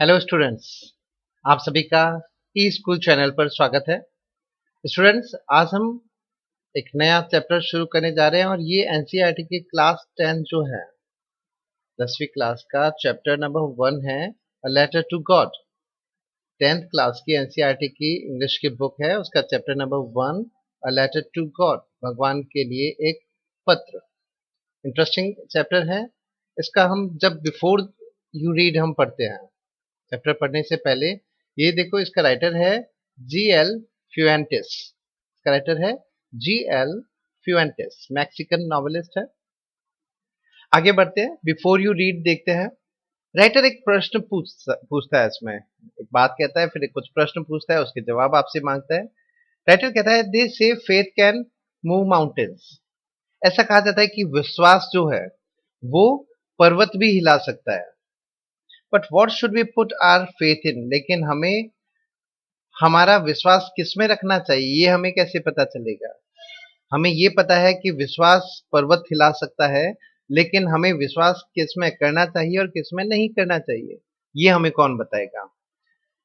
Hello students, आप सभी का ई स्कूल चैनल पर स्वागत है। स्टूडेंट्स, आज हम एक नया चैप्टर शुरू करने जा रहे हैं और ये एनसीईआरटी की क्लास 10 जो है 10वीं क्लास का चैप्टर नंबर 1 है a letter to God. 10th class की एनसीईआरटी की इंग्लिश की बुक है, उसका chapter number 1 a letter to God, भगवान के लिए एक पत्र। इंटरेस्टिंग चैप्टर है। इसका हम जब बिफोर यू रीड हम पढ़ते हैं, चैप्टर पढ़ने से पहले, ये देखो इसका राइटर है जी एल फ्यूएंटेस। इसका राइटर है जी एल फ्यूएंटेस, मैक्सिकन नॉवेलिस्ट है। आगे बढ़ते हैं, बिफोर यू रीड देखते हैं। राइटर एक प्रश्न पूछता है इसमें, एक बात कहता है, फिर कुछ प्रश्न पूछता है, उसके जवाब आपसे मांगता है। राइटर कहता है दे से फेथ कैन मूव माउंटेन्स। ऐसा कहा जाता है कि विश्वास जो है वो पर्वत भी हिला सकता है। But what should we put our faith in, लेकिन हमें हमारा विश्वास किसमें रखना चाहिए ये हमें कैसे पता चलेगा। हमें ये पता है कि विश्वास पर्वत हिला सकता है, लेकिन हमें विश्वास किसमें करना चाहिए और किसमें नहीं करना चाहिए ये हमें कौन बताएगा।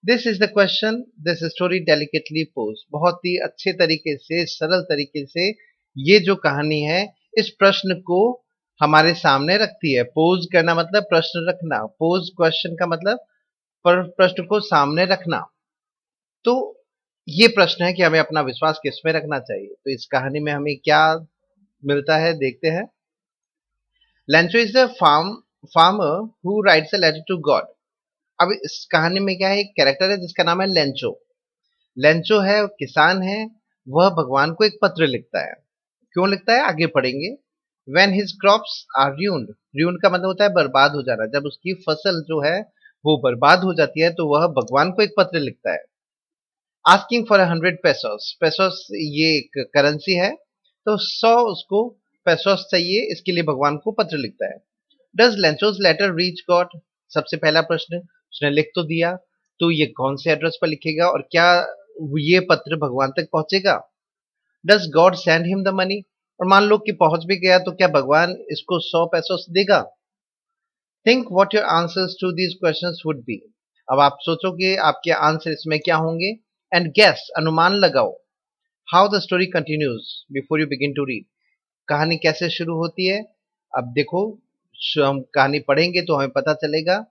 This is the question this story delicately pose. बहुत ही अच्छे तरीके से, सरल तरीके से ये जो कहानी है इस प्रश्न को हमारे सामने रखती है। पोज करना मतलब प्रश्न रखना, पोज क्वेश्चन का मतलब प्रश्न को सामने रखना। तो ये प्रश्न है कि हमें अपना विश्वास किसमें रखना चाहिए। तो इस कहानी में हमें क्या मिलता है देखते हैं। Lencho is the farmer who writes a letter to God. अब इस कहानी में क्या है, एक कैरेक्टर है जिसका नाम है लेंचो। लेंचो है, किसान है, वह भगवान को एक पत्र लिखता है। क्यों लिखता है आगे पढ़ेंगे। When his crops are ruined, ruined का मतलब होता है बर्बाद हो जाना। जब उसकी फसल जो है वो बर्बाद हो जाती है तो वह भगवान को एक पत्र लिखता है, आस्किंग फॉर 100 पेसोस। पेसोस ये एक करेंसी है, तो 100 उसको पेसोस चाहिए, इसके लिए भगवान को पत्र लिखता है। Does Lencho's letter reach God? सबसे पहला प्रश्न, उसने लिख तो दिया, तो ये कौन से एड्रेस पर लिखेगा और क्या ये पत्र भगवान तक पहुंचेगा? Does God send him the money? और मान लो कि पहुंच भी गया तो क्या भगवान इसको 100 पेसोस देगा? Think what your answers to these questions would be. अब आप सोचो कि आपके आंसर इसमें क्या होंगे, एंड गेस, अनुमान लगाओ। How the story continues before you begin to read. कहानी कैसे शुरू होती है। अब देखो, हम कहानी पढ़ेंगे तो हमें पता चलेगा।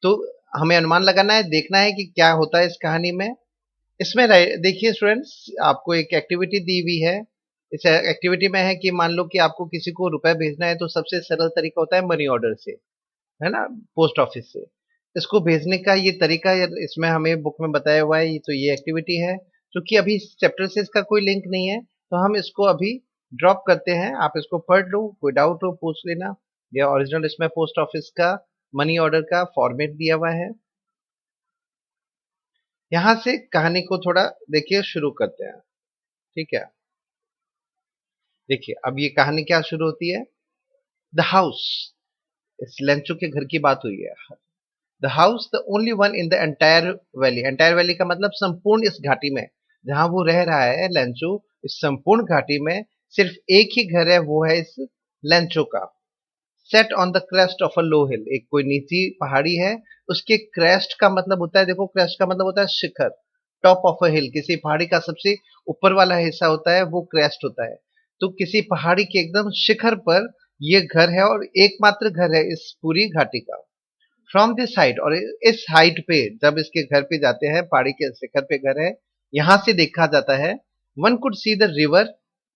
तो हमें अनुमान लगाना है, देखना है कि क्या होता है इस कहानी में। इसमें देखिए स्टूडेंट्स, आपको एक एक्टिविटी दी हुई है। इस एक्टिविटी में है कि मान लो कि आपको किसी को रुपए भेजना है, तो सबसे सरल तरीका होता है मनी ऑर्डर से, है ना, पोस्ट ऑफिस से। इसको भेजने का ये तरीका इसमें हमें बुक में बताया हुआ है। तो ये एक्टिविटी है, क्योंकि अभी इस चैप्टर से इसका कोई लिंक नहीं है तो हम इसको अभी ड्रॉप करते हैं। आप इसको पढ़ लो, कोई डाउट हो पूछ लेना। ये ओरिजिनल इसमें पोस्ट ऑफिस का मनी ऑर्डर का फॉर्मेट दिया हुआ है। यहाँ से कहानी को थोड़ा देखिए शुरू करते हैं, ठीक है। देखिए अब ये कहानी क्या शुरू होती है। द हाउस, इस लेंचो के घर की बात हुई है। The house the only one in the entire valley. Entire valley का मतलब संपूर्ण इस घाटी में जहां वो रह रहा है लेंचो, इस संपूर्ण घाटी में सिर्फ एक ही घर है, वो है इस लेंचो का। Set on the crest of a low hill, एक कोई नीची पहाड़ी है, उसके क्रेस्ट का मतलब होता है, देखो क्रेस्ट का मतलब होता है शिखर। टॉप ऑफ अ हिल, किसी पहाड़ी का सबसे ऊपर वाला हिस्सा होता है वो क्रेस्ट होता है। तो किसी पहाड़ी के एकदम शिखर पर ये घर है और एकमात्र घर है इस पूरी घाटी का। फ्रॉम दिस हाइट, और इस हाइट पे जब इसके घर पे जाते हैं, पहाड़ी के शिखर पे घर है, यहां से देखा जाता है, one could see the river,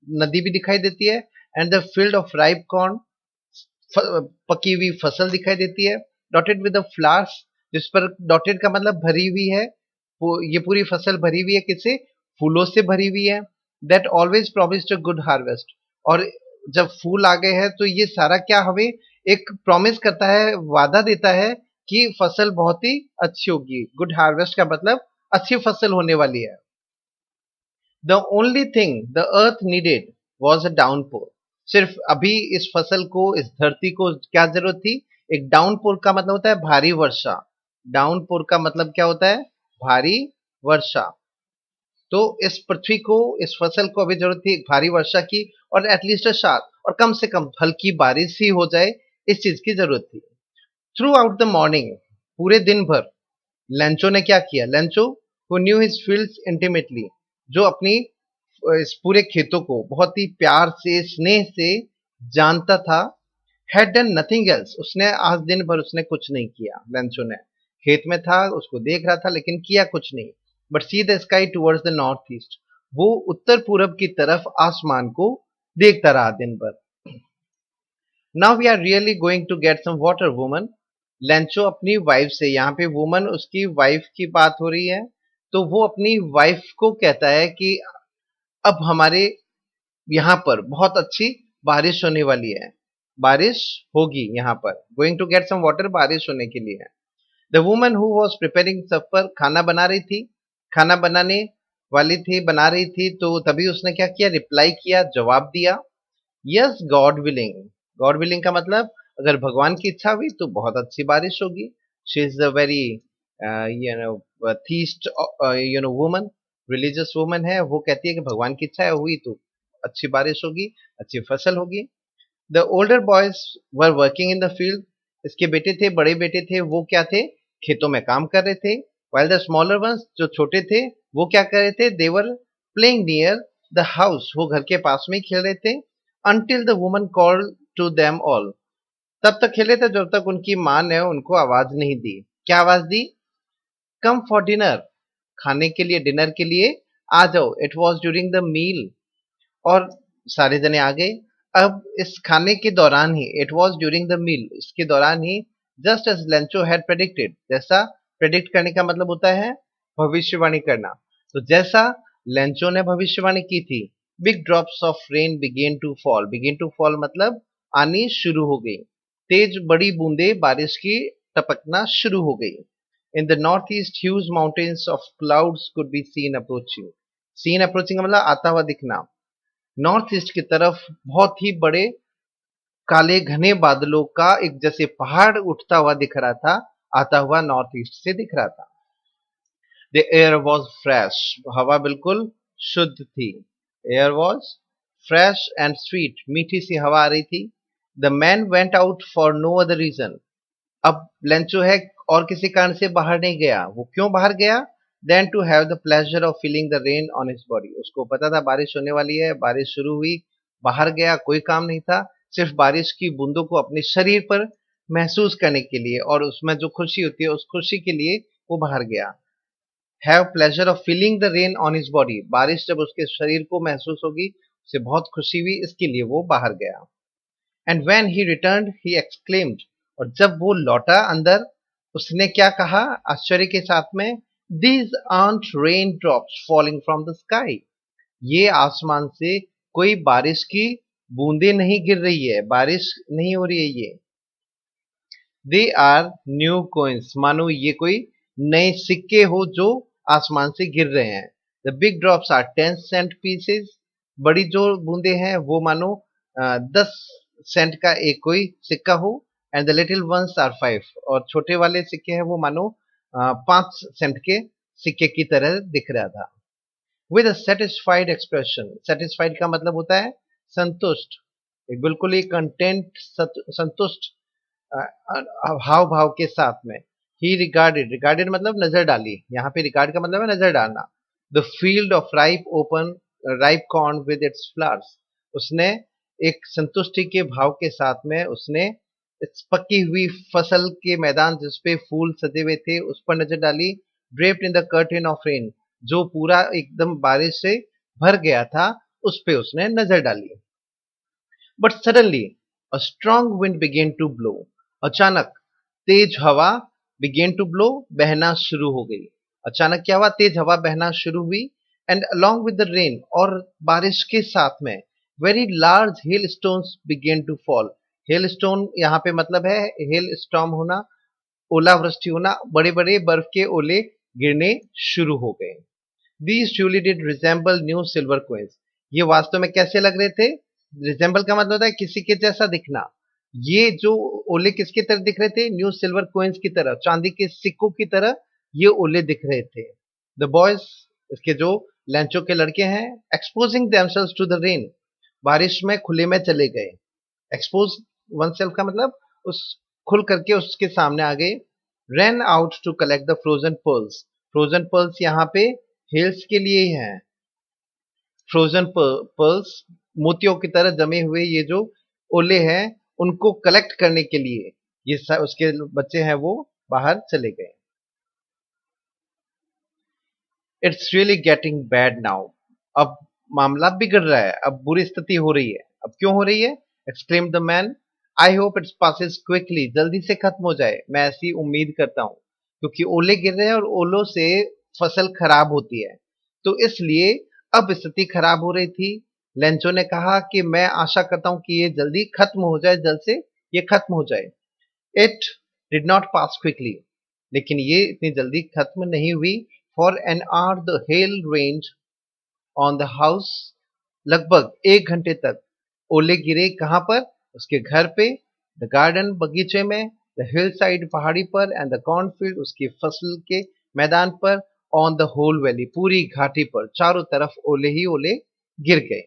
नदी भी दिखाई देती है, and the field of ripe corn, पकी हुई फसल दिखाई देती है, डॉटेड विद द फ्लावर्स, जिस पर डॉटेड का मतलब भरी हुई है, ये पूरी फसल भरी हुई है किससे, फूलों से भरी हुई है। That always promised a good harvest, और जब फूल आ गए हैं तो ये सारा क्या हमें एक प्रॉमिस करता है, वादा देता है कि फसल बहुत ही अच्छी होगी। गुड हार्वेस्ट का मतलब अच्छी फसल होने वाली है। The only thing the earth needed was a downpour. सिर्फ अभी इस फसल को, इस धरती को क्या जरूरत थी, एक डाउनपोर का मतलब होता है भारी वर्षा। डाउनपोर का मतलब क्या होता है, भारी वर्षा। तो इस पृथ्वी को, इस फसल को अभी जरूरत थी एक भारी वर्षा की, और एटलीस्ट अ शार, और कम से कम हल्की बारिश ही हो जाए, इस चीज की जरूरत थी। थ्रू आउट द मॉर्निंग, पूरे दिन भर, लेंचो ने क्या किया? Lencho who knew his fields intimately, जो अपनी इस पूरे खेतों को बहुत ही प्यार से, स्नेह से जानता था, हैड डन नथिंग एल्स, उसने आज दिन भर उसने कुछ नहीं किया। लेंचो ने खेत में था, उसको देख रहा था, लेकिन किया कुछ नहीं। But see the sky towards the north east, वो उत्तर पूरब की तरफ आसमान को देखता रहा दिन भर। Now we are really going to get some water woman. Lencho अपनी वाइफ से, यहाँ पे वुमन उसकी वाइफ की बात हो रही है, तो वो अपनी वाइफ को कहता है कि अब हमारे यहाँ पर बहुत अच्छी बारिश होने वाली है, बारिश होगी यहाँ पर। Going to get some water, बारिश होने के लिए है। The woman who was preparing supper, खाना बना रही थी, खाना बनाने वाली थी, बना रही थी, तो तभी उसने क्या किया? रिप्लाई किया, जवाब दिया, yes God willing. God willing का मतलब अगर भगवान की इच्छा हुई तो बहुत अच्छी बारिश होगी। She is a very you know theist you know woman, religious woman है, वो कहती है कि भगवान की इच्छा है, हुई तो अच्छी बारिश होगी, अच्छी फसल होगी। The older boys were working in the field, इसके बेटे थे, बड़े बेटे थे, वो क्या थे? खेतों में काम कर रहे थे। while द स्मॉलर वंस, जो छोटे थे, वो क्या कर रहे थे? देवर प्लेइंग नियर द हाउस, वो घर के पास में ही खेल रहे थे। until the woman called to them all, तब तक खेले थे जब तक उनकी माँ ने उनको आवाज नहीं दी। क्या आवाज दी? कम फॉर डिनर, खाने के लिए, डिनर के लिए आ जाओ। It was during the meal, और सारे जने आ गए। अब इस खाने के दौरान ही, it was during the meal, इसके दौरान ही, just as Lencho had predicted, जैसा प्रेडिक्ट करने का मतलब होता है भविष्यवाणी करना, तो जैसा लेंचो ने भविष्यवाणी की थी, big drops of rain began to fall. Began to fall मतलब आनी शुरू हो गई, तेज बड़ी बूंदे बारिश की टपकना शुरू हो गई। In the north east huge mountains of clouds could be seen approaching. Seen approaching मतलब आता हुआ दिखना। नॉर्थ ईस्ट की तरफ बहुत ही बड़े काले घने बादलों का एक जैसे पहाड़ उठता हुआ दिख रहा था, आता हुआ नॉर्थ ईस्ट से दिख रहा था। द एयर वॉज फ्रेश, हवा बिल्कुल शुद्ध थी। Air was fresh and sweet, मीठी सी हवा आ रही थी। The man went out for no other reason, अब लेंचो है और किसी कारण से बाहर नहीं गया। वो क्यों बाहर गया? Than to have the pleasure of feeling the rain on his body, उसको पता था बारिश होने वाली है, बारिश शुरू हुई, बाहर गया, कोई काम नहीं था, सिर्फ बारिश की बूंदों को अपने शरीर पर महसूस करने के लिए, और उसमें जो खुशी होती है उस खुशी के लिए वो बाहर गया। Have pleasure of feeling the rain on his body, बारिश जब उसके शरीर को महसूस होगी, उसे बहुत खुशी हुई, इसके लिए वो बाहर गया। And when he returned he exclaimed, और जब वो लौटा अंदर, उसने क्या कहा आश्चर्य के साथ में? These aren't raindrops falling from the sky, ये आसमान से कोई बारिश की बूंदें नहीं गिर रही है, बारिश नहीं हो रही है ये। दे आर न्यू कोइंस, मानो ये कोई नए सिक्के हो जो आसमान से गिर रहे हैं। The big drops are 10 cent pieces, बड़ी जो बूंदे हैं वो मानो 10 सेंट का एक कोई सिक्का हो। And the little ones are 5, और छोटे वाले सिक्के हैं वो मानो 5 सेंट के सिक्के की तरह दिख रहा था। With a satisfied expression, satisfied का मतलब होता है संतुष्ट, एक बिल्कुल ही कंटेंट, संतुष्ट हाव भाव के साथ में। ही रिगार्डेड, रिगार्डेड मतलब नजर डाली, यहाँ पे रिगार्ड का मतलब है नजर डालना। The field of ripe open, ripe corn with its flowers, उसने एक संतुष्टि के भाव के साथ में उसने इस पकी हुई फसल के मैदान जिसपे फूल सजे हुए थे उस पर नजर डाली। Draped in the curtain of rain, जो पूरा एकदम बारिश से भर गया था, उस पे उसने नजर डाली। But suddenly a strong wind began to blow, अचानक तेज हवा बिगेन टू ब्लो, बहना शुरू हो गई। अचानक क्या हुआ? तेज हवा बहना शुरू हुई। And along with the rain, और बारिश के साथ में very large hail stones began to fall. Hail stone यहाँ पे मतलब है हेल स्टॉर्म होना, ओलावृष्टि होना, बड़े बड़े बर्फ के ओले गिरने शुरू हो गए। These truly did resemble new silver coins, ये वास्तव में कैसे लग रहे थे? रिजेंबल का मतलब होता है किसी के जैसा दिखना। ये जो ओले किसकी तरह दिख रहे थे? न्यू सिल्वर कोइंस की तरह, चांदी के सिक्कों की तरह ये ओले दिख रहे थे। द बॉयज, इसके जो लैंचो के लड़के हैं, exposing themselves to the rain, बारिश में खुले में चले गए। एक्सपोज वन सेल्फ का मतलब उस खुल करके उसके सामने आ गए। ran out to collect the frozen pearls. Frozen pearls यहाँ पे hills के लिए ही हैं. Frozen pearls मोतियों की तरह जमे हुए ये जो ओले हैं उनको कलेक्ट करने के लिए ये उसके बच्चे हैं वो बाहर चले गए. It's really getting bad now. अब मामला बिगड़ रहा है. अब बुरी स्थिति हो रही है. अब क्यों हो रही है? Exclaimed the man. I hope it passes quickly. जल्दी से खत्म हो जाए. मैं ऐसी उम्मीद करता हूँ. क्योंकि ओले गिर रहे हैं और ओलों से फसल खराब होती है. तो इसलिए अब स्थिति खराब हो रही थी. लेंचो ने कहा कि मैं आशा करता हूँ कि ये जल्दी खत्म हो जाए. जल्द से ये खत्म हो जाए. It did not pass quickly. लेकिन ये इतनी जल्दी खत्म नहीं हुई. For an hour the hail rained on the house. लगभग 1 घंटे तक ओले गिरे. कहाँ पर? उसके घर पे. The garden बगीचे में. The hillside पहाड़ी पर. And the cornfield उसकी फसल के मैदान पर. On the whole valley पूरी घाटी पर चारों तरफ ओले ही ओले गिर गए.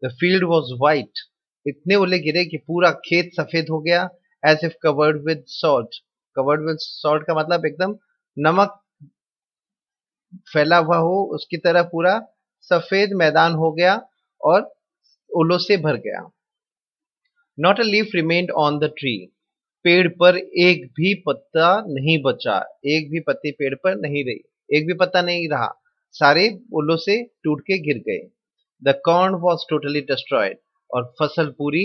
The field was white. इतने ओले गिरे कि पूरा खेत सफेद हो गया. As if covered with salt. Covered with salt का मतलब एकदम नमक फैला हुआ हो उसकी तरह पूरा सफेद मैदान हो गया और ओलों से भर गया. Not a leaf remained on the tree. पेड़ पर एक भी पत्ता नहीं बचा. एक भी पत्ती पेड़ पर नहीं रही. एक भी पत्ता नहीं रहा. सारे ओलों से टूट के गिर गए. The corn was totally destroyed. और फसल पूरी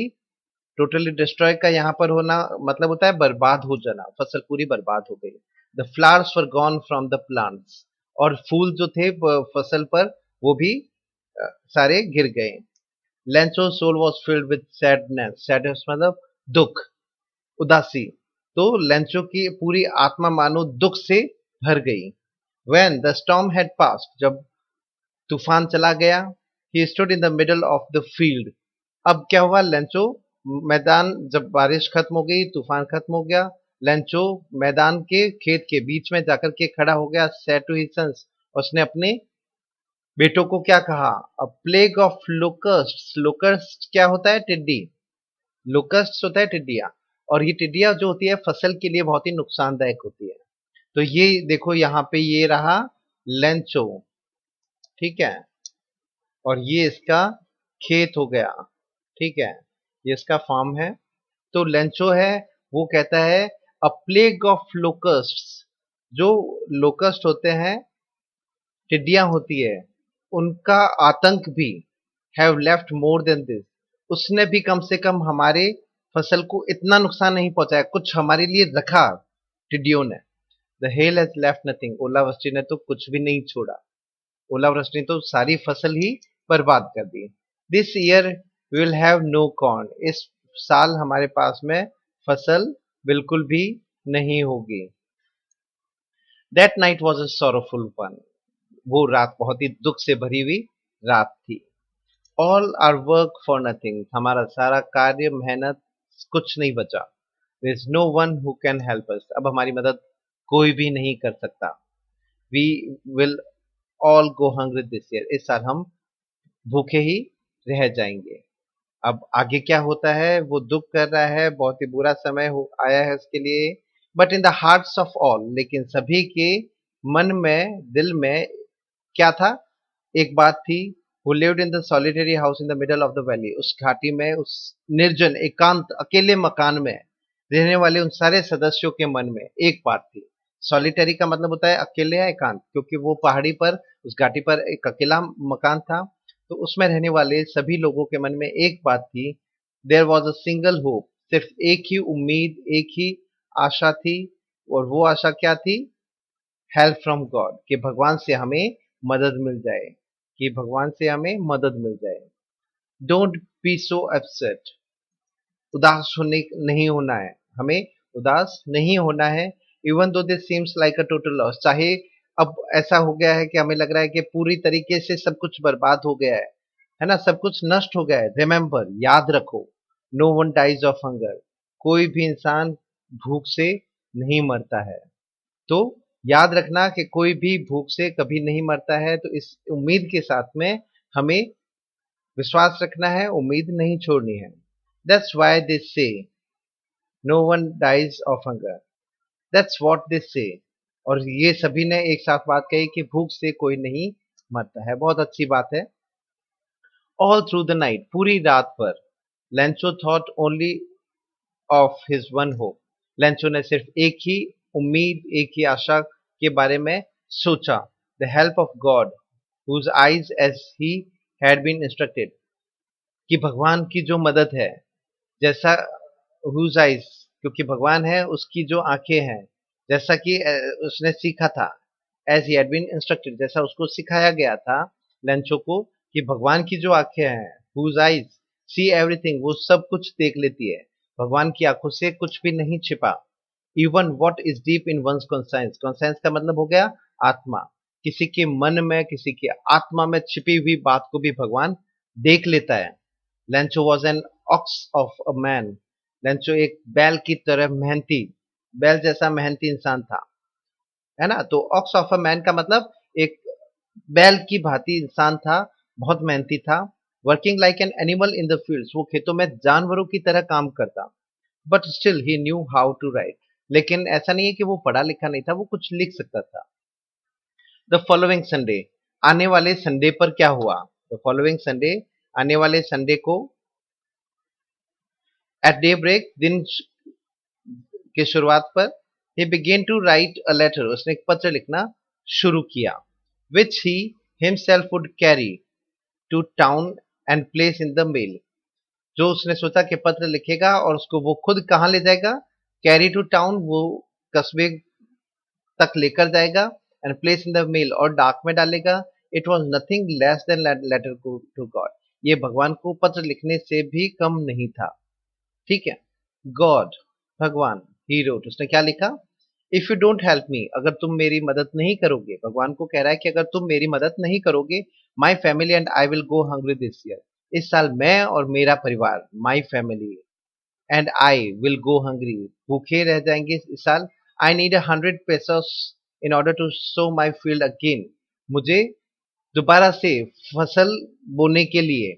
टोटली डिस्ट्रॉय का यहाँ पर होना मतलब होता है बर्बाद हो जाना. फसल पूरी बर्बाद हो गई. The flowers were gone from the plants. और फूल जो थे फसल पर वो भी सारे गिर गए. Lencho's soul was filled with sadness. Sadness मतलब दुख, उदासी. तो लेंचो की पूरी आत्मा मानो दुख से भर गई. When the storm had passed, जब तूफान चला गया, he stood in the middle of the field. अब क्या हुआ? लेंचो मैदान जब बारिश खत्म हो गई, तूफान खत्म हो गया, लेंचो मैदान के खेत के बीच में जाकर के खड़ा हो गया. Said to his sons, उसने अपने बेटों को क्या कहा? अ प्लेग ऑफ लोकस्ट. लोकस्ट क्या होता है? टिड्डी. लोकस्ट होता है टिड्डियां. और ये टिड्डियां जो होती है फसल के लिए बहुत ही नुकसानदायक होती है. तो ये देखो यहाँ पे ये रहा लेंचो. ठीक है. और ये इसका खेत हो गया. ठीक है. ये इसका फार्म है. तो लेंचो है वो कहता है अ प्लेग ऑफ लोकस्ट. जो लोकस्ट होते हैं टिड्डियां होती है उनका आतंक भी have left more than this. उसने भी कम से कम हमारे फसल को इतना नुकसान नहीं पहुंचाया. कुछ हमारे लिए रखा टिड्डियों ने. The hell has left nothing. ओलावृष्टि ने तो कुछ भी नहीं छोड़ा. ओलावृष्टि ने तो सारी फसल ही बर्बाद कर दी. This year will have no corn. इस साल हमारे पास में फसल बिल्कुल भी नहीं होगी. That night was a sorrowful one. वो रात बहुत ही दुख से भरी हुई रात थी. All our work for nothing. हमारा सारा कार्य मेहनत कुछ नहीं बचा. There is no one who can help us. अब हमारी मदद कोई भी नहीं कर सकता. We will all go hungry this year. इस साल हम भूखे ही रह जाएंगे. अब आगे क्या होता है? वो दुख कर रहा है. बहुत ही बुरा समय आया है उसके लिए. But in the hearts of all. लेकिन सभी के मन में दिल में क्या था? एक बात थी. who lived in the solitary house in the middle of the valley. उस घाटी में उस निर्जन एकांत अकेले मकान में रहने वाले उन सारे सदस्यों के मन में एक बात थी. सॉलिटरी का मतलब होता है अकेले या एकांत. क्योंकि वो पहाड़ी पर उस घाटी पर एक अकेला मकान था. तो उसमें रहने वाले सभी लोगों के मन में एक बात थी. There was a single hope. सिर्फ एक ही उम्मीद, एक ही आशा थी. और वो आशा क्या थी? Help from God. कि भगवान से हमें मदद मिल जाए. कि भगवान से हमें मदद मिल जाए. Don't be so upset. उदास होने नहीं होना है. हमें उदास नहीं होना है. Even though this seems like a total loss. चाहे अब ऐसा हो गया है कि हमें लग रहा है कि पूरी तरीके से सब कुछ बर्बाद हो गया है ना? सब कुछ नष्ट हो गया है. रिमेंबर, याद रखो, no one dies of hunger. कोई भी इंसान भूख से नहीं मरता है. तो याद रखना कि कोई भी भूख से कभी नहीं मरता है. तो इस उम्मीद के साथ में हमें विश्वास रखना है. उम्मीद नहीं छोड़नी है. That's why they say no one dies of hunger. That's what they say. और ये सभी ने एक साथ बात कही कि भूख से कोई नहीं मरता है। बहुत अच्छी बात है। ऑल थ्रू द नाइट, पूरी रात पर, Lencho thought only of his one hope, Lencho ने सिर्फ एक ही उम्मीद, एक ही आशा के बारे में सोचा, the help of God whose eyes as he had been instructed, कि भगवान की जो मदद है, जैसा हुज आइज, क्योंकि भगवान है उसकी जो आंखें हैं, जैसा कि उसने सीखा था, as he had been instructed, जैसा उसको सिखाया गया था लेंचो को, कि भगवान की जो आंखें हैं, हुज आइज सी एवरीथिंग, वो सब कुछ देख लेती है, भगवान की आंखों से कुछ भी नहीं छिपा। Even what is deep in one's conscience, conscience का मतलब हो गया आत्मा, किसी के मन में, किसी की आत्मा में छिपी हुई बात को भी भगवान देख लेता है। Lencho was an ox of a man, Lencho एक बैल की तरह मेहनती, बैल जैसा मेहनती इंसान था, है ना। तो ऑक्स ऑफ अ मैन का मतलब एक बैल की भांति इंसान था, बहुत मेहनती था। Working like an animal in the fields, वो खेतों में जानवरों की तरह काम करता। But still he knew how to write, लेकिन ऐसा नहीं है कि वो पढ़ा लिखा नहीं था, वो कुछ लिख सकता था। द फॉलोइंग संडे, आने वाले संडे पर क्या हुआ, द फॉलोइंग संडे, आने वाले संडे को, एट डे ब्रेक, दिन की शुरुआत पर, he began to write a letter, उसने एक पत्र लिखना शुरू किया, which he himself would carry to town and place in the mail, जो उसने सोचा कि पत्र लिखेगा और उसको वो खुद कहाँ ले जाएगा, कैरी टू टाउन, वो कस्बे तक लेकर जाएगा, and place in the mail, और डाक में डालेगा। It was nothing less than letter to God, ये भगवान को पत्र लिखने से भी कम नहीं था। ठीक है। गॉड, भगवान, ही रोट, उसने क्या लिखा, if you don't help me, अगर तुम मेरी मदद नहीं करोगे, भगवान को कह रहा है कि अगर तुम मेरी मदद नहीं करोगे, my family and I will go hungry this year, इस साल मैं और मेरा परिवार, my family and I will go hungry, भूखे रह जाएंगे इस साल। I need 100 pesos in order to sow my field again, मुझे दोबारा से फसल बोने के लिए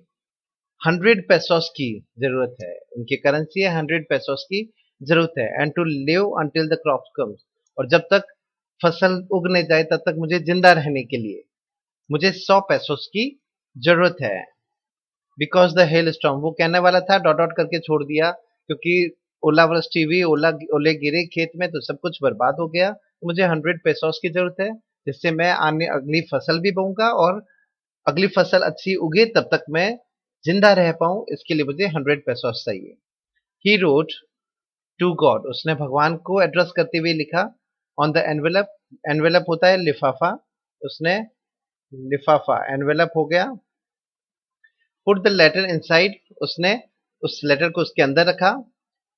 100 pesos की जरूरत है, उनकी करेंसी है, 100 pesos की जरूरत है। And to live until the crop comes, और जब तक फसल उगने जाए तब तक मुझे जिंदा रहने के लिए मुझे 100 pesos की जरूरत है। बिकॉज द हेल स्टॉर्म, वो कहने वाला था, डॉट डॉट करके छोड़ दिया, क्योंकि ओलावृष्टि हुई, ओले गिरे खेत में तो सब कुछ बर्बाद हो गया, तो मुझे 100 pesos की जरूरत है, जिससे मैं आने अगली फसल भी बोऊंगा, और अगली फसल अच्छी उगे तब तक मैं जिंदा रह पाऊं, इसके लिए मुझे 100 pesos चाहिए। ही रोट टू गॉड, उसने भगवान को एड्रेस करते हुए लिखा, ऑन द एनवेलप, एनवेलप होता है लिफाफा, उसने लिफाफा, एनवेलप हो गया, पुट द लेटर इनसाइड, उसने उस लेटर को उसके अंदर रखा।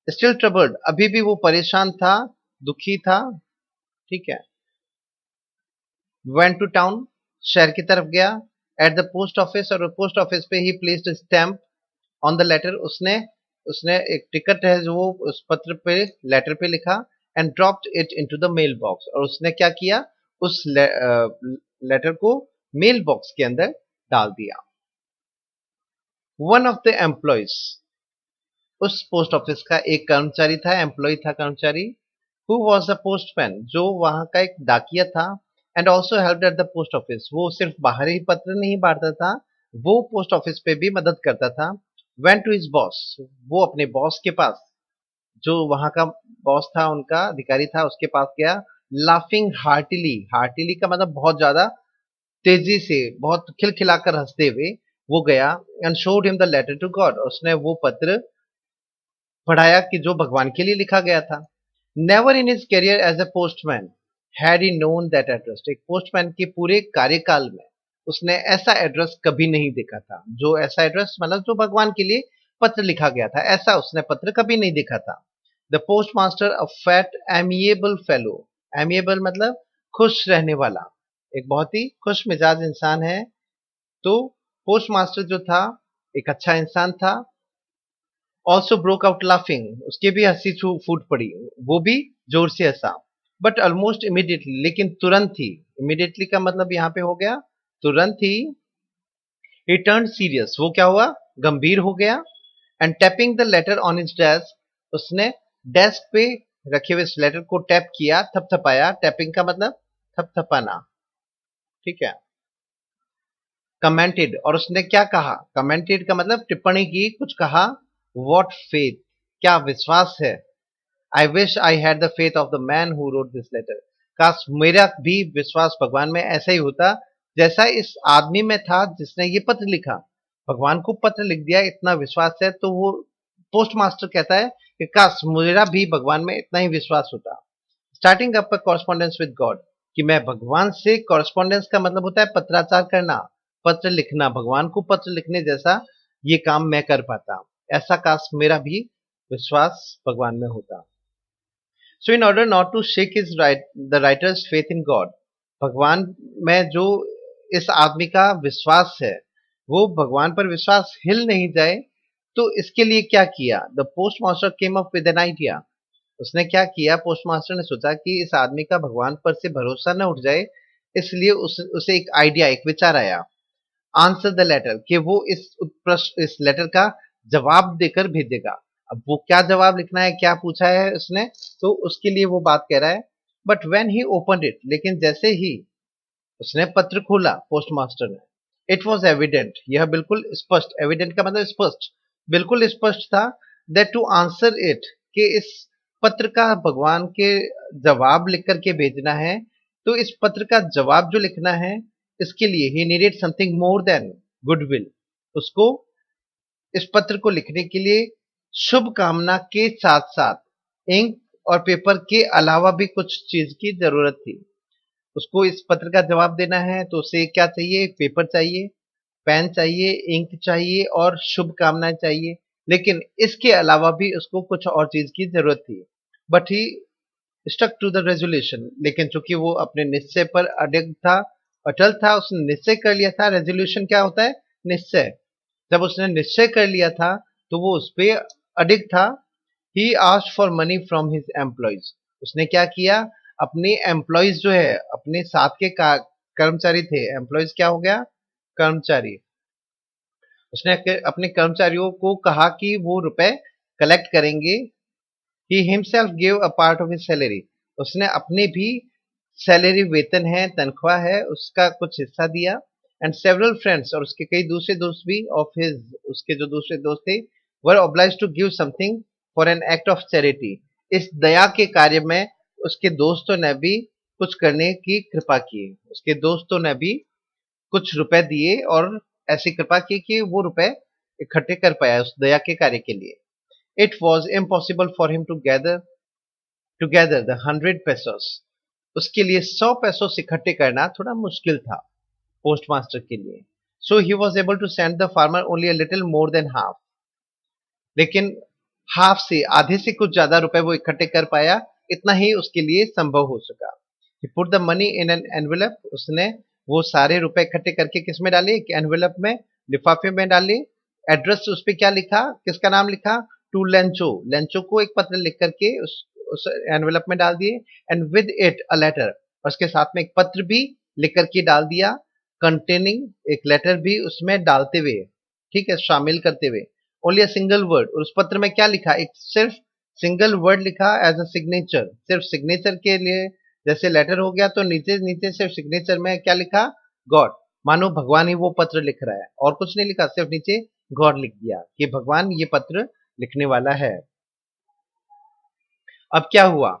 स्टिल ट्रबल्ड, अभी भी वो परेशान था, दुखी था। ठीक है। वेंट टू टाउन, शहर की तरफ गया। एट द पोस्ट ऑफिस, और पोस्ट ऑफिस पे ही placed stamp on the letter, उसने उसने एक टिकट है जो वो उस पत्र पे, लेटर पे लिखा, and dropped it into the mail box, और उसने क्या किया, उस लेटर को मेल बॉक्स के अंदर डाल दिया। वन ऑफ द एम्प्लॉयज, उस पोस्ट ऑफिस का एक कर्मचारी था, एम्प्लॉय था, कर्मचारी, हु वॉज द पोस्टमैन, जो वहां का एक डाकिया था, and also help at the post office, वो सिर्फ बाहर ही पत्र नहीं बांटता था, वो पोस्ट ऑफिस पे भी मदद करता था। वेंट टू हिज बॉस, वो अपने बॉस के पास, जो वहां का बॉस था, उनका अधिकारी था, उसके पास गया। लाफिंग हार्टिली, हार्टिली का मतलब बहुत ज्यादा तेजी से, बहुत खिलखिलाकर हंसते हुए वो गया, and showed him the letter to God, उसने वो पत्र पढ़ाया कि जो भगवान के लिए लिखा गया था। Never in his career as a postman had he known that address, एक पोस्टमैन के पूरे कार्यकाल में उसने ऐसा एड्रेस कभी नहीं देखा था, जो ऐसा एड्रेस मतलब जो भगवान के लिए पत्र लिखा गया था, ऐसा उसने पत्र कभी नहीं देखा था। The post master a fat amiable fellow, amiable मतलब खुश रहने वाला, एक बहुत ही खुश मिजाज इंसान है। तो पोस्ट मास्टर जो था एक अच्छा इंसान था। ऑल्सो ब्रोक आउट लाफिंग, उसके भी हंसी फूट पड़ी, वो भी जोर से हंसा। बट ऑलमोस्ट इमीडिएटली, लेकिन तुरंत ही, इमीडिएटली का मतलब यहाँ पे हो गया तुरंत ही, ही टर्न सीरियस, वो क्या हुआ, गंभीर हो गया। And tapping the later on his desk, उसने डेस्क पे रखे हुए इस लेटर को टैप किया, थपथपाया। टैपिंग का मतलब थपथपाना, ठीक है। कमेंटेड, और उसने क्या कहा? कमेंटेड का मतलब टिप्पणी की, कुछ कहा। व्हाट फेथ, क्या विश्वास है। I wish I had the faith of the man who wrote this letter. काश मेरा भी विश्वास भगवान में ऐसा ही होता जैसा इस आदमी में था जिसने ये पत्र लिखा। भगवान को पत्र लिख दिया, इतना विश्वास है, तो वो पोस्ट मास्टर कहता है कि काश मेरा भी भगवान में इतना ही विश्वास होता। Starting up correspondence with God, कि मैं भगवान से, कॉरेस्पॉन्डेंस का मतलब होता है पत्राचार करना, पत्र लिखना। भगवान को पत्र लिखने जैसा ये काम मैं कर पाता, ऐसा काश मेरा भी विश्वास भगवान में होता। So in order not to shake his the writer's faith in God, भगवान में जो इस आदमी का विश्वास है, वो भगवान पर विश्वास हिल नहीं जाए, तो इसके लिए क्या किया? The post master came up with an idea. उसने क्या किया? पोस्ट मास्टर ने सोचा कि इस आदमी का भगवान पर से भरोसा न उठ जाए, इसलिए उसे एक आइडिया, एक विचार आया। आंसर द लेटर, कि वो इस लेटर का जवाब देकर भेजेगा। अब वो क्या जवाब लिखना है, क्या पूछा है उसने, तो उसके लिए वो बात कह रहा है। But when he open it, लेकिन जैसे ही उसने पत्र खोला पोस्ट मास्टर ने, इट वॉज एविडेंट, यह बिल्कुल स्पष्ट, एविडेंट का मतलब स्पष्ट, बिल्कुल स्पष्ट था, दैट टू आंसर इट, कि इस पत्र का भगवान के जवाब लिख करके भेजना है। तो इस पत्र का जवाब जो लिखना है, इसके लिए he needed something more than goodwill. उसको इस पत्र को लिखने के लिए शुभ कामना के साथ साथ इंक और पेपर के अलावा भी कुछ चीज की जरूरत थी। उसको इस पत्र का जवाब देना है, तो उसे क्या चाहिए? पेपर चाहिए, पेन चाहिए, इंक चाहिए और शुभकामनाएं चाहिए। लेकिन इसके अलावा भी उसको कुछ और चीज की जरूरत थी। But he stuck to the resolution, लेकिन चूंकि वो अपने निश्चय पर अडिग था, अटल था, उसने निश्चय कर लिया था। रेजोल्यूशन क्या होता है? निश्चय। जब उसने निश्चय कर लिया था, तो वो उस पे अडिग था। He asked for money from his employees, उसने क्या किया? अपने एम्प्लॉयज जो है, अपने साथ के कर्मचारी थे, एम्प्लॉयज क्या हो गया? कर्मचारी। उसने अपने कर्मचारियों को कहा कि वो रुपए कलेक्ट करेंगे। He himself give a part of his salary, उसने अपने भी सैलरी, वेतन है, तनख्वाह है, उसका कुछ हिस्सा दिया। एंड सेवरल फ्रेंड्स, और उसके कई दूसरे दोस्त भी, ऑफ हिज, उसके जो दूसरे दोस्त थे, were obliged to give something for an act of charity, इस दया के कार्य में उसके दोस्तों ने भी कुछ करने की कृपा की। उसके दोस्तों ने भी कुछ रुपए दिए और ऐसी कृपा की कि वो रुपए इकट्ठे कर पाया उस दया के कार्य के लिए। It was impossible for him to gather the 100 pesos, उसके लिए 100 pesos इकट्ठे करना थोड़ा मुश्किल था पोस्ट मास्टर के लिए। So he was able to send the farmer only a little more than half, लेकिन हाफ से, आधे से कुछ ज्यादा रुपए वो इकट्ठे कर पाया, इतना ही उसके लिए संभव हो सका। He put the money in an envelope, उसने वो सारे रुपए इकट्ठे करके किस में डाले? एक एनवेलप में, लिफाफे में डाले। एड्रेस उस पे क्या लिखा? किसका नाम लिखा? टू लेंचो, लेंचो को एक पत्र लिख करके उस एनवेलप में डाल दिए। And with it a letter, और उसके साथ में एक पत्र भी लिख करके डाल दिया। कंटेनिंग, एक लेटर भी उसमें डालते हुए, ठीक है, शामिल करते हुए। ओनली अ सिंगल वर्ड, और उस पत्र में क्या लिखा? एक सिर्फ सिंगल वर्ड लिखा एज अ सिग्नेचर, सिर्फ सिग्नेचर के लिए। जैसे लेटर हो गया तो नीचे नीचे सिर्फ सिग्नेचर में क्या लिखा? गॉड, मानो भगवान ही वो पत्र लिख रहा है, और कुछ नहीं लिखा, सिर्फ नीचे गॉड लिख दिया कि भगवान ये पत्र लिखने वाला है। अब क्या हुआ?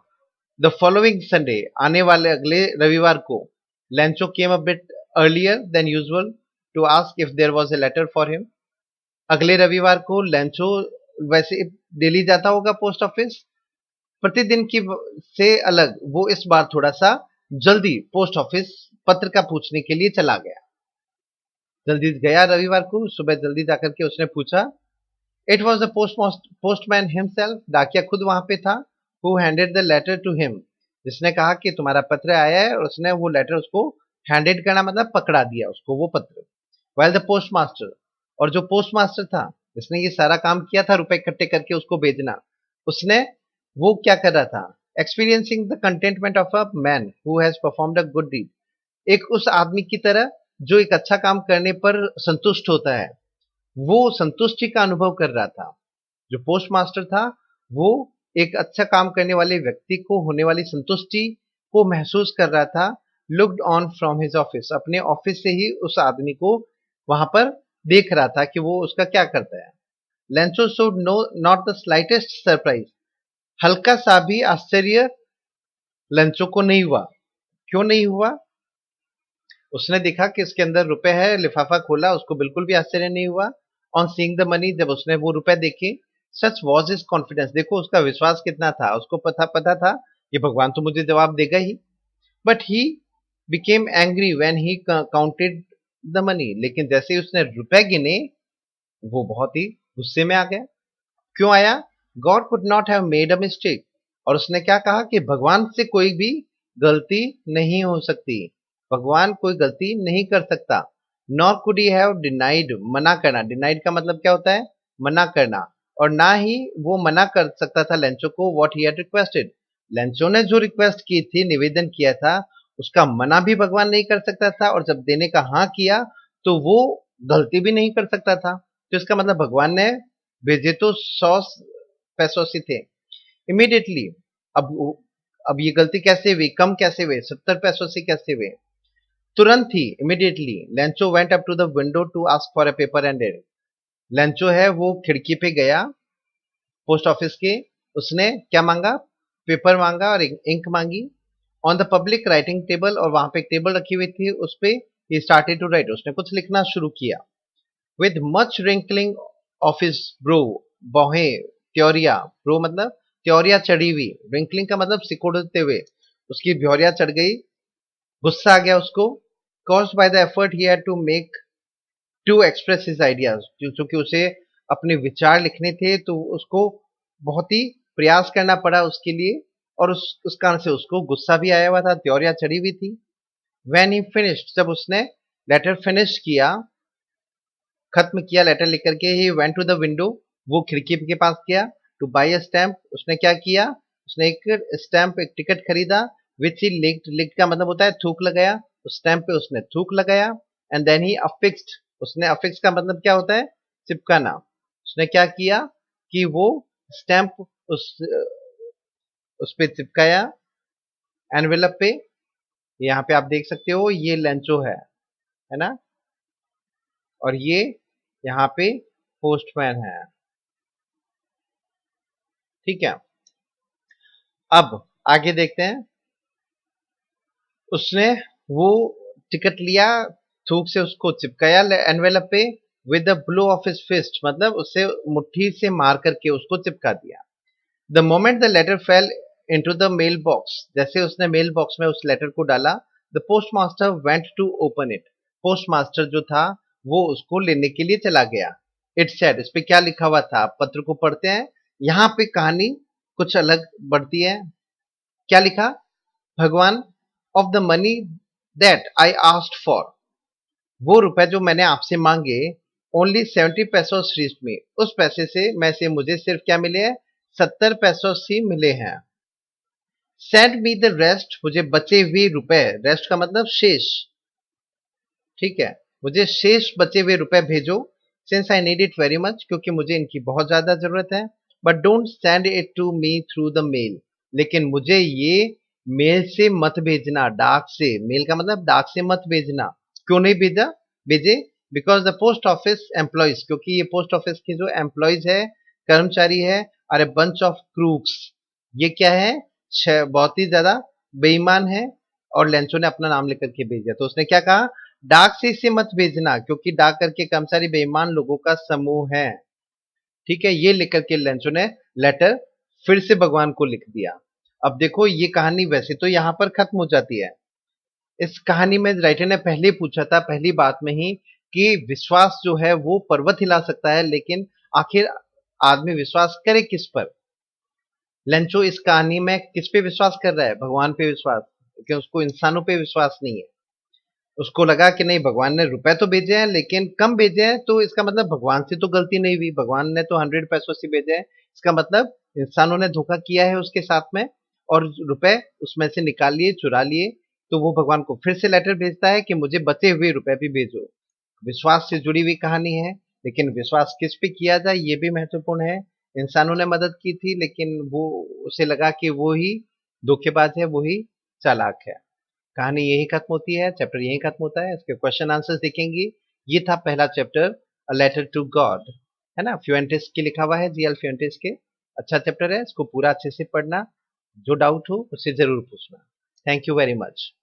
द फॉलोइंग संडे, आने वाले अगले रविवार को, Lencho came a bit earlier than usual to ask if there was a letter for him. अगले रविवार को लेंचो वैसे डेली जाता होगा पोस्ट ऑफिस, प्रतिदिन की से अलग वो इस बार थोड़ा सा जल्दी पोस्ट ऑफिस पत्र का पूछने के लिए चला गया। जल्दी गया रविवार को, सुबह जल्दी जाकर के उसने पूछा। It was the postman himself, डाकिया खुद वहां पे था। Who handed the letter to him, जिसने कहा कि तुम्हारा पत्र आया है, और उसने वो लेटर उसको हैंडेड करना मतलब पकड़ा दिया उसको वो पत्र। वाइल द पोस्ट मास्टर, और जो पोस्ट मास्टर था जिसने ये सारा काम किया था रुपए इकट्ठे करके उसको भेजना, उसने वो क्या कर रहा था? Experiencing the contentment of a man who has performed a good deed, एक उस आदमी की तरह जो एक अच्छा काम करने पर संतुष्ट होता है, वो संतुष्टि का अनुभव कर रहा था। जो पोस्ट मास्टर था वो एक अच्छा काम करने वाले व्यक्ति को होने वाली संतुष्टि को महसूस कर रहा था, looked on from his office, अपने ऑफिस से ही उस आदमी को वहां पर देख रहा था कि वो उसका क्या करता है। Lencho showed no not the slightest surprise, हल्का सा भी आश्चर्य लेंचो को नहीं हुआ। क्यों नहीं हुआ? उसने देखा कि इसके अंदर रुपए है, लिफाफा खोला, उसको बिल्कुल भी आश्चर्य नहीं हुआ। ऑन सीइंग द मनी, जब उसने वो रुपए देखे, सच वाज हिज कॉन्फिडेंस, देखो उसका विश्वास कितना था, उसको पता पता था कि भगवान तो मुझे जवाब देगा ही। But he became angry when he counted the money, लेकिन जैसे ही उसने रुपए गिने वो बहुत ही गुस्से में आ गया। क्यों आया? God could not have made a mistake, और उसने क्या कहा कि भगवान से कोई भी गलती नहीं हो सकती, भगवान कोई गलती नहीं कर सकता। Nor could he have denied, मना करना, डिनाइड का मतलब क्या होता है? मना करना। और ना ही वो मना कर सकता था लेंचो को what he had requested, Lencho ने जो रिक्वेस्ट की थी, निवेदन किया था, उसका मना भी भगवान नहीं कर सकता था, और जब देने का हाँ किया तो वो गलती भी नहीं कर सकता था। तो इसका मतलब भगवान ने भेजे तो 100 पैसों से थे इमीडिएटली। अब अब ये गलती कैसे हुई, कम कैसे हुए, 70 पैसों से कैसे हुए? तुरंत ही immediately Lencho went up to the window to ask for a paper and ink। Lencho है वो खिड़की पे गया पोस्ट ऑफिस के, उसने क्या मांगा? पेपर मांगा और इंक मांगी। On the public writing table, और वहां पे एक टेबल रखी हुई थी, उस पे ही स्टार्टेड टू राइट, उसने कुछ लिखना शुरू किया। With much wrinkling of his brow, बौहे, त्योरिया, ब्रो मतलब त्योरिया चढ़ी हुई, रिंकलिंग का मतलब सिकोड़ते हुए, उसकी भौरिया चढ़ गई, गुस्सा आ गया उसको। Caused by the effort he had to make to express his ideas, क्योंकि उसे अपने विचार लिखने थे तो उसको बहुत ही प्रयास करना पड़ा उसके लिए, और उस कारण से उसको गुस्सा भी आया हुआ था, त्योरिया चढ़ी हुई थी। व्हेन ही फिनिश्ड, जब उसने लेटर फिनिश किया, खत्म किया लेटर लिख करके, he went to the window, वो खिड़की के पास गया, टू बाई अ स्टैम्प, उसने क्या किया? उसने एक स्टैम्प, एक टिकट खरीदा, विच ही लिक्ड, लिक्ड का मतलब होता है थूक लगाया, उस स्टैम्प पे उसने थूक लगाया। एंड देन ही अफिक्स्ड, उसने अफिक्स का मतलब क्या होता है? चिपकाना। उसने क्या किया कि वो स्टैम्प उस पे चिपकाया, एनवेलप पे। यहाँ पे आप देख सकते हो ये लेंचो है ना, और ये यहाँ पे पोस्टमैन है। ठीक है, अब आगे देखते हैं। उसने वो टिकट लिया, थूक से उसको चिपकाया एनवेलप पे, with the blow of his fist, मतलब उससे मुट्ठी से मार करके उसको चिपका दिया। The moment the letter fell into the mail box, जैसे उसने मेल बॉक्स में उस लेटर को डाला, the post master went to open it, post master जो था वो उसको लेने के लिए चला गया। इट सेड, इस पे क्या लिखा हुआ था? आप पत्र को पढ़ते हैं, यहाँ पे कहानी कुछ अलग बढ़ती है। क्या लिखा? भगवान of the money that I asked for, वो रुपए जो मैंने आपसे मांगे, ओनली 70 पैसोस रीच्ड मी, उस पैसे से में से मुझे सिर्फ क्या मिले हैं? 70 पैसोस ही मिले हैं। सेंड मी द रेस्ट, मुझे बचे हुए रुपए, रेस्ट का मतलब शेष, ठीक है, मुझे शेष बचे हुए रुपए भेजो। Since I need it very much, क्योंकि मुझे इनकी बहुत ज्यादा जरूरत है। But don't send it to me through the mail, लेकिन मुझे ये मेल से मत भेजना, डाक से, मेल का मतलब डाक से मत भेजना। क्यों नहीं भेजे? Because the post office employees, क्योंकि ये पोस्ट ऑफिस के जो एम्प्लॉयज है, कर्मचारी है, और ए बंच ऑफ क्रूक्स, ये क्या है? बहुत ही ज्यादा बेईमान है। और लेंचो ने अपना नाम लेकर के भेजा, तो उसने क्या कहा? डाक से इसे मत भेजना, क्योंकि डाक करके कर्मचारी बेईमान लोगों का समूह है। ठीक है, ये लिख करके लेंचो ने लेटर फिर से भगवान को लिख दिया। अब देखो ये कहानी वैसे तो यहाँ पर खत्म हो जाती है। इस कहानी में राइटर ने पहले पूछा था, पहली बात में ही, कि विश्वास जो है वो पर्वत हिला सकता है, लेकिन आखिर आदमी विश्वास करे किस पर? लेंचो इस कहानी में किस पे विश्वास कर रहा है? भगवान पे विश्वास, क्योंकि उसको इंसानों पे विश्वास नहीं है। उसको लगा कि नहीं, भगवान ने रुपए तो भेजे हैं लेकिन कम भेजे हैं, तो इसका मतलब भगवान से तो गलती नहीं हुई, भगवान ने तो 100 पैसों से भेजे हैं, इसका मतलब इंसानों ने धोखा किया है उसके साथ में, और रुपए उसमें से निकाल लिए, चुरा लिए। तो वो भगवान को फिर से लेटर भेजता है कि मुझे बचे हुए रुपए भी भेजो। विश्वास से जुड़ी हुई कहानी है, लेकिन विश्वास किस पे किया जाए ये भी महत्वपूर्ण है। इंसानों ने मदद की थी, लेकिन वो उसे लगा कि वो ही धोखेबाज है, वो ही चालाक है। कहानी यही खत्म होती है, चैप्टर यही खत्म होता है। इसके क्वेश्चन आंसर्स देखेंगे। ये था पहला chapter, a letter to God, है ना, फ्यूएंटिस के लिखा हुआ है, जीएल फ्यूएंटिस के। अच्छा चैप्टर है, इसको पूरा अच्छे से पढ़ना। जो डाउट हो उससे जरूर पूछना। Thank you very much.